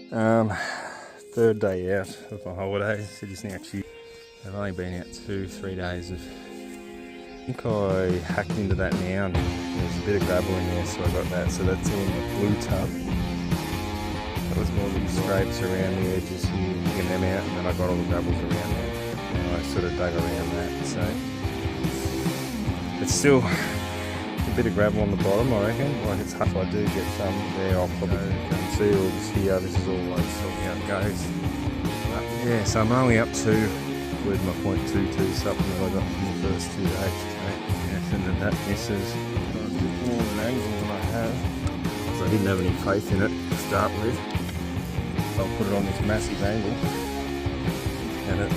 Third day out of my holidays. It is now Tuesday. I've only been out 2-3 days of. I think I hacked into that mound. There's a bit of gravel in there, so I got that. So that's all in the blue tub. That was more little scrapes around the edges here, digging them out, and then I got all the gravels around there. And I sort of dug around that. So it's still a bit of gravel on the bottom, I reckon. Like it's half. I do get some there. I'll probably see all this here. This is all like so how it goes. But yeah, so I'm only up to with my 0.22 supplement I got from the first 2 days. Yeah, and then that misses. Got a bit more of an angle than I have. So I didn't have any faith in it to start with. So I'll put it on this massive angle, and it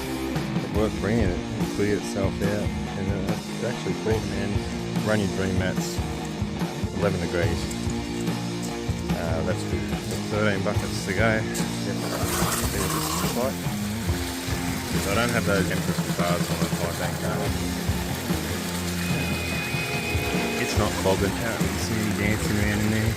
worked brilliant. It cleared itself out, and it's actually pretty, man. Run your dream mats, 11 degrees. That's good. 13 buckets to go. Yep. See what this looks like. So I don't have those Empress bars on the high bank car. It's not clogging. Can't really see any dancing around in there.